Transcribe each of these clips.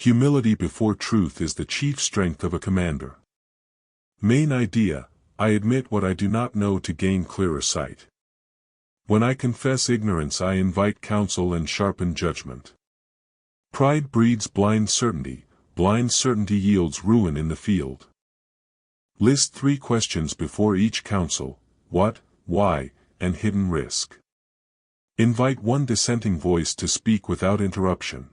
Humility before truth is the chief strength of a commander. Main idea: I admit what I do not know to gain clearer sight. When I confess ignorance, I invite counsel and sharpen judgment. Pride breeds blind certainty yields ruin in the field. List 3 questions before each counsel: what, why, and hidden risk. Invite one dissenting voice to speak without interruption.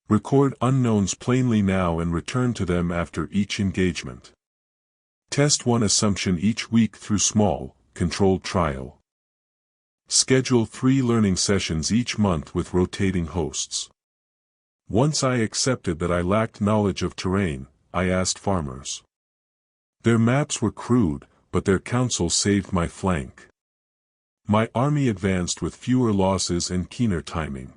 Record unknowns plainly now and return to them after each engagement. Test one assumption each week through small, controlled trial. Schedule 3 learning sessions each month with rotating hosts. Once I accepted that I lacked knowledge of terrain, I asked farmers. Their maps were crude, but their counsel saved my flank. My army advanced with fewer losses and keener timing.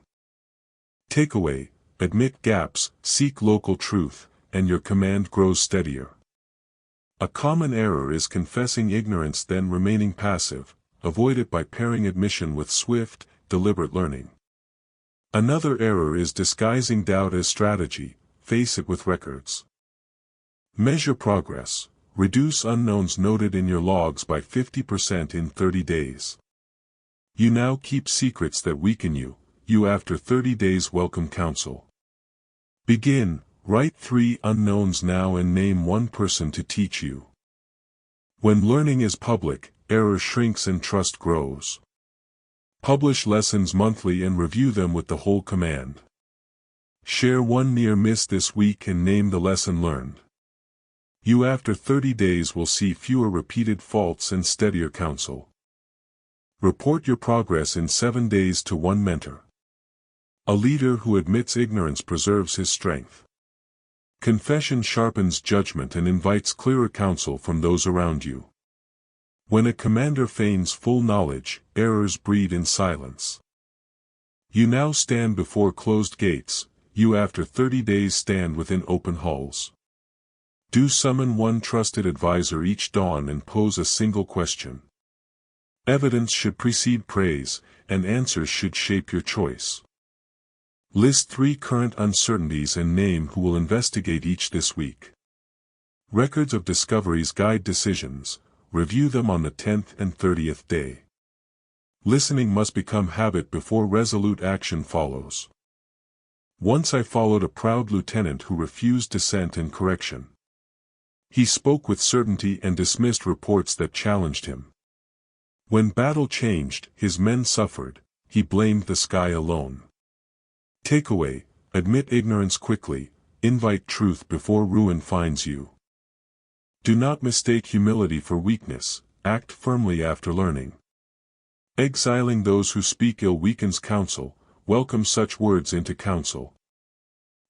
Takeaway: admit gaps, seek local truth, and your command grows steadier. A common error is confessing ignorance then remaining passive. Avoid it by pairing admission with swift, deliberate learning. Another error is disguising doubt as strategy. Face it with records. Measure progress. Reduce unknowns noted in your logs by 50% in 30 days. You now keep secrets that weaken you. You after 30 days welcome counsel. Begin. Write 3 unknowns now and name one person to teach you. When learning is public, error shrinks and trust grows. Publish lessons monthly and review them with the whole command. Share one near miss this week and name the lesson learned. You after 30 days will see fewer repeated faults and steadier counsel. Report your progress in 7 days to one mentor. A leader who admits ignorance preserves his strength. Confession sharpens judgment and invites clearer counsel from those around you. When a commander feigns full knowledge, errors breed in silence. You now stand before closed gates, you after 30 days stand within open halls. Do summon one trusted advisor each dawn and pose a single question. Evidence should precede praise, and answers should shape your choice. List 3 current uncertainties and name who will investigate each this week. Records of discoveries guide decisions. Review them on the 10th and 30th day. Listening must become habit before resolute action follows. Once I followed a proud lieutenant who refused dissent and correction. He spoke with certainty and dismissed reports that challenged him. When battle changed, his men suffered. He blamed the sky alone. Takeaway: admit ignorance quickly, invite truth before ruin finds you. Do not mistake humility for weakness, act firmly after learning. Exiling those who speak ill weakens counsel, welcome such words into counsel.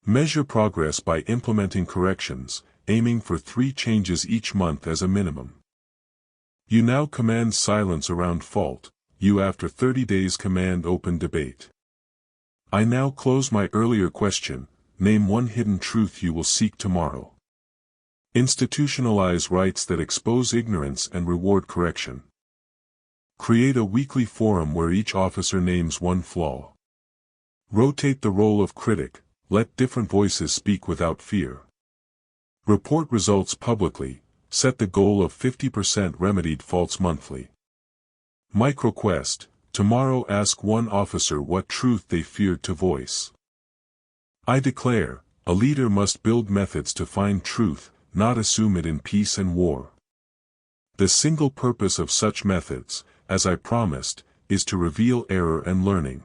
Measure progress by implementing corrections, aiming for 3 changes each month as a minimum. You now command silence around fault, you after 30 days command open debate. I now close my earlier question: name one hidden truth you will seek tomorrow. Institutionalize rights that expose ignorance and reward correction. Create a weekly forum where each officer names one flaw. Rotate the role of critic, let different voices speak without fear. Report results publicly, set the goal of 50% remedied faults monthly. MicroQuest: tomorrow ask one officer what truth they feared to voice. I declare, a leader must build methods to find truth, not assume it in peace and war. The single purpose of such methods, as I promised, is to reveal error and learning.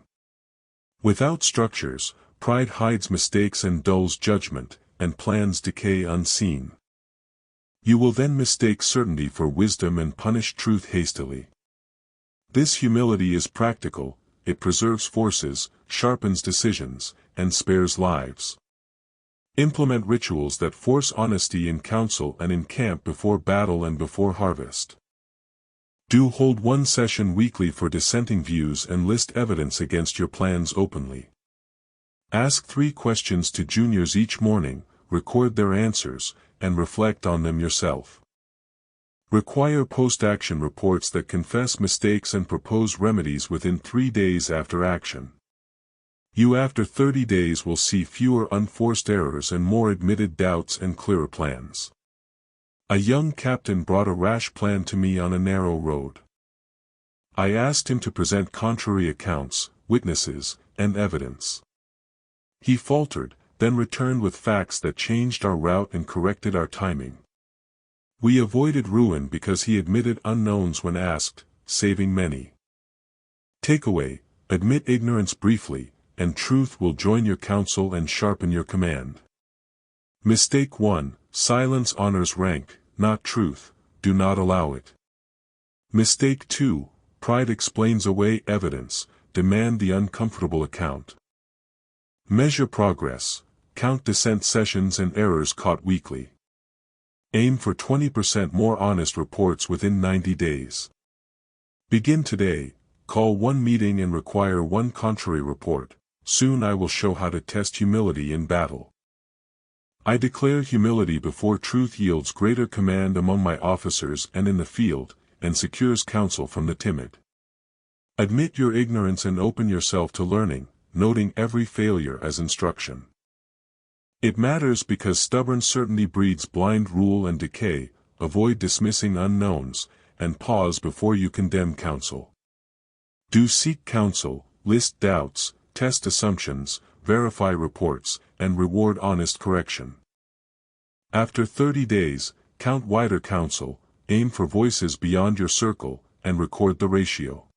Without structures, pride hides mistakes and dulls judgment, and plans decay unseen. You will then mistake certainty for wisdom and punish truth hastily. This humility is practical, it preserves forces, sharpens decisions, and spares lives. Implement rituals that force honesty in council and in camp before battle and before harvest. Do hold one session weekly for dissenting views and list evidence against your plans openly. Ask 3 questions to juniors each morning, record their answers, and reflect on them yourself. Require post-action reports that confess mistakes and propose remedies within 3 days after action. You after 30 days will see fewer unforced errors and more admitted doubts and clearer plans. A young captain brought a rash plan to me on a narrow road. I asked him to present contrary accounts, witnesses, and evidence. He faltered, then returned with facts that changed our route and corrected our timing. We avoided ruin because he admitted unknowns when asked, saving many. Takeaway: admit ignorance briefly, and truth will join your counsel and sharpen your command. Mistake 1: silence honors rank, not truth, do not allow it. Mistake 2: pride explains away evidence, demand the uncomfortable account. Measure progress, count dissent sessions and errors caught weekly. Aim for 20% more honest reports within 90 days. Begin today, call one meeting and require one contrary report. Soon I will show how to test humility in battle. I declare humility before truth yields greater command among my officers and in the field, and secures counsel from the timid. Admit your ignorance and open yourself to learning, noting every failure as instruction. It matters because stubborn certainty breeds blind rule and decay. Avoid dismissing unknowns, and pause before you condemn counsel. Do seek counsel, list doubts, test assumptions, verify reports, and reward honest correction. After 30 days, count wider counsel, aim for voices beyond your circle, and record the ratio.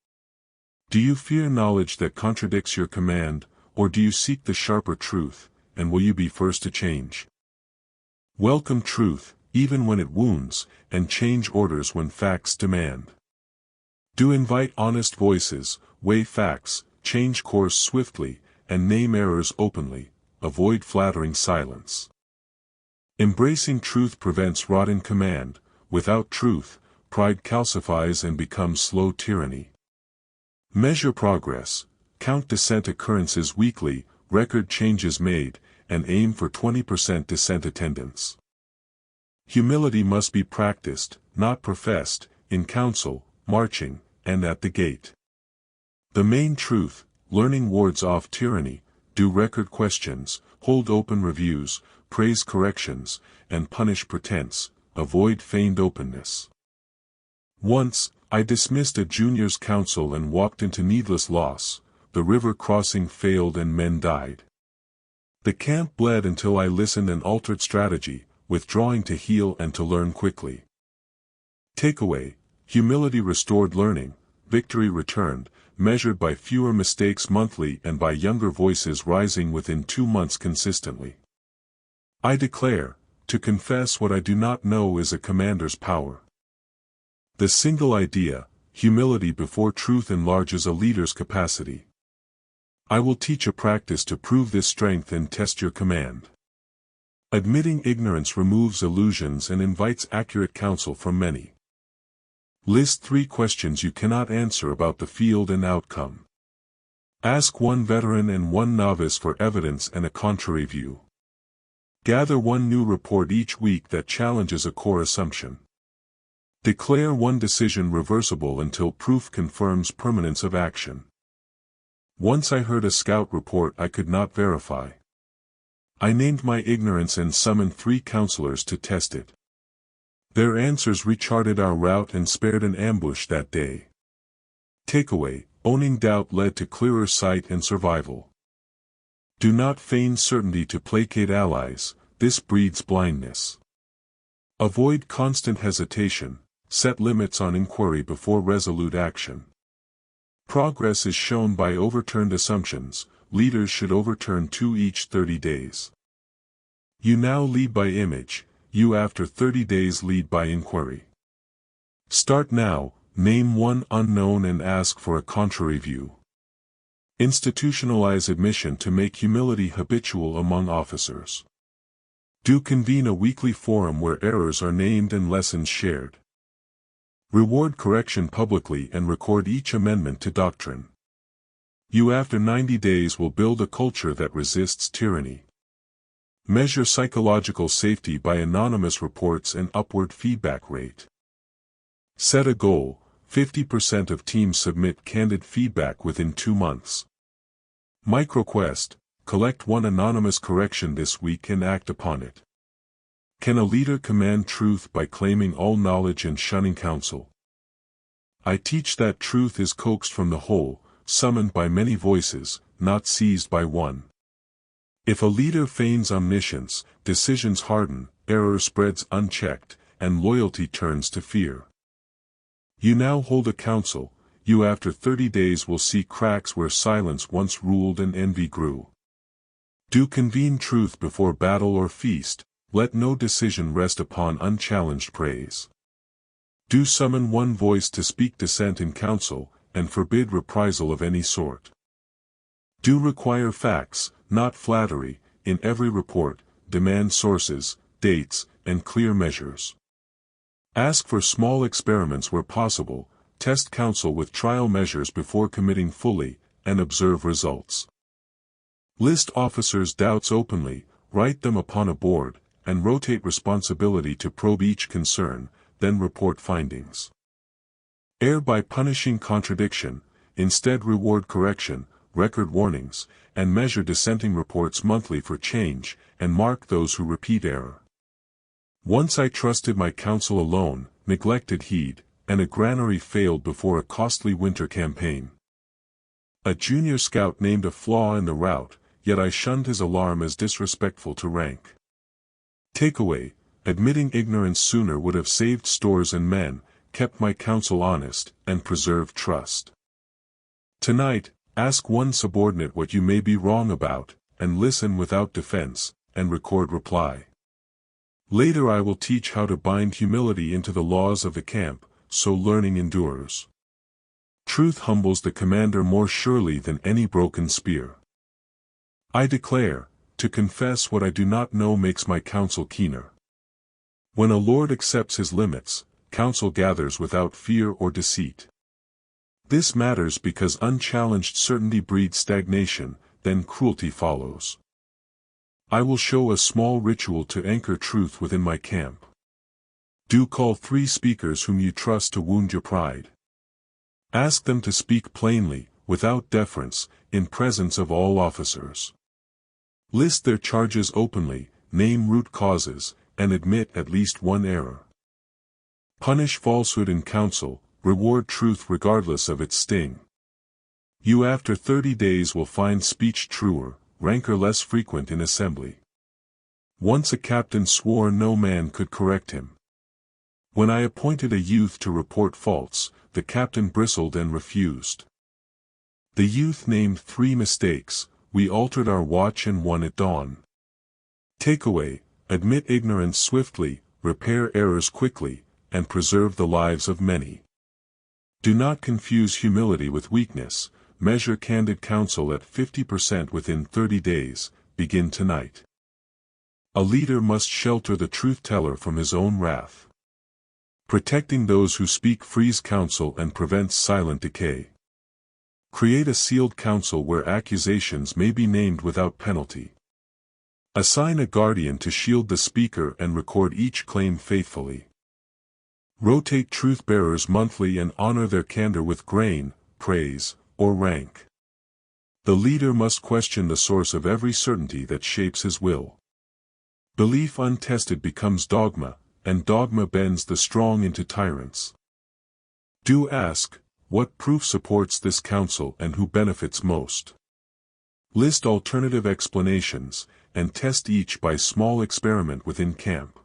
Do you fear knowledge that contradicts your command, or do you seek the sharper truth, and will you be first to change? Welcome truth, even when it wounds, and change orders when facts demand. Do invite honest voices, weigh facts, change course swiftly, and name errors openly, avoid flattering silence. Embracing truth prevents rotting command. Without truth, pride calcifies and becomes slow tyranny. Measure progress, count dissent occurrences weekly, record changes made, and aim for 20% dissent attendance. Humility must be practiced, not professed, in council, marching, and at the gate. The main truth: learning wards off tyranny. Do record questions, hold open reviews, praise corrections, and punish pretense, avoid feigned openness. Once, I dismissed a junior's counsel and walked into needless loss. The river crossing failed and men died. The camp bled until I listened and altered strategy, withdrawing to heal and to learn quickly. Takeaway: humility restored learning, victory returned, measured by fewer mistakes monthly and by younger voices rising within 2 months consistently. I declare, to confess what I do not know is a commander's power. The single idea, humility before truth, enlarges a leader's capacity. I will teach a practice to prove this strength and test your command. Admitting ignorance removes illusions and invites accurate counsel from many. List 3 questions you cannot answer about the field and outcome. Ask one veteran and one novice for evidence and a contrary view. Gather one new report each week that challenges a core assumption. Declare one decision reversible until proof confirms permanence of action. Once I heard a scout report I could not verify. I named my ignorance and summoned 3 counselors to test it. Their answers recharted our route and spared an ambush that day. Takeaway: owning doubt led to clearer sight and survival. Do not feign certainty to placate allies, this breeds blindness. Avoid constant hesitation, set limits on inquiry before resolute action. Progress is shown by overturned assumptions. Leaders should overturn 2 each 30 days. You now lead by image, you after 30 days lead by inquiry. Start now, name one unknown and ask for a contrary view. Institutionalize admission to make humility habitual among officers. Do convene a weekly forum where errors are named and lessons shared. Reward correction publicly and record each amendment to doctrine. You after 90 days will build a culture that resists tyranny. Measure psychological safety by anonymous reports and upward feedback rate. Set a goal: 50% of teams submit candid feedback within 2 months. MicroQuest, collect one anonymous correction this week and act upon it. Can a leader command truth by claiming all knowledge and shunning counsel? I teach that truth is coaxed from the whole, summoned by many voices, not seized by one. If a leader feigns omniscience, decisions harden, error spreads unchecked, and loyalty turns to fear. You now hold a council, you after 30 days will see cracks where silence once ruled and envy grew. Do convene truth before battle or feast, let no decision rest upon unchallenged praise. Do summon one voice to speak dissent in council, and forbid reprisal of any sort. Do require facts, not flattery, in every report, demand sources, dates, and clear measures. Ask for small experiments where possible, test counsel with trial measures before committing fully, and observe results. List officers' doubts openly, write them upon a board, and rotate responsibility to probe each concern, then report findings. Err by punishing contradiction, instead reward correction, record warnings, and measure dissenting reports monthly for change, and mark those who repeat error. Once I trusted my counsel alone, neglected heed, and a granary failed before a costly winter campaign. A junior scout named a flaw in the route, yet I shunned his alarm as disrespectful to rank. Takeaway, admitting ignorance sooner would have saved stores and men, kept my counsel honest, and preserved trust. Tonight, ask one subordinate what you may be wrong about, and listen without defense, and record reply. Later I will teach how to bind humility into the laws of the camp, so learning endures. Truth humbles the commander more surely than any broken spear. I declare, to confess what I do not know makes my counsel keener. When a lord accepts his limits, counsel gathers without fear or deceit. This matters because unchallenged certainty breeds stagnation, then cruelty follows. I will show a small ritual to anchor truth within my camp. Do call 3 speakers whom you trust to wound your pride. Ask them to speak plainly, without deference, in presence of all officers. List their charges openly, name root causes, and admit at least one error. Punish falsehood in counsel, reward truth regardless of its sting. You after 30 days will find speech truer, rancor less frequent in assembly. Once a captain swore no man could correct him. When I appointed a youth to report faults, the captain bristled and refused. The youth named 3 mistakes, we altered our watch and one at dawn. Takeaway, admit ignorance swiftly, repair errors quickly, and preserve the lives of many. Do not confuse humility with weakness, measure candid counsel at 50% within 30 days, begin tonight. A leader must shelter the truth-teller from his own wrath. Protecting those who speak frees counsel and prevents silent decay. Create a sealed counsel where accusations may be named without penalty. Assign a guardian to shield the speaker and record each claim faithfully. Rotate truth-bearers monthly and honor their candor with grain, praise, or rank. The leader must question the source of every certainty that shapes his will. Belief untested becomes dogma, and dogma bends the strong into tyrants. Do ask, what proof supports this counsel and who benefits most? List alternative explanations, and test each by small experiment within camp.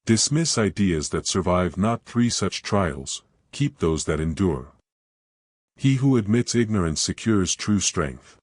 Dismiss ideas that survive not 3 such trials, keep those that endure. He who admits ignorance secures true strength.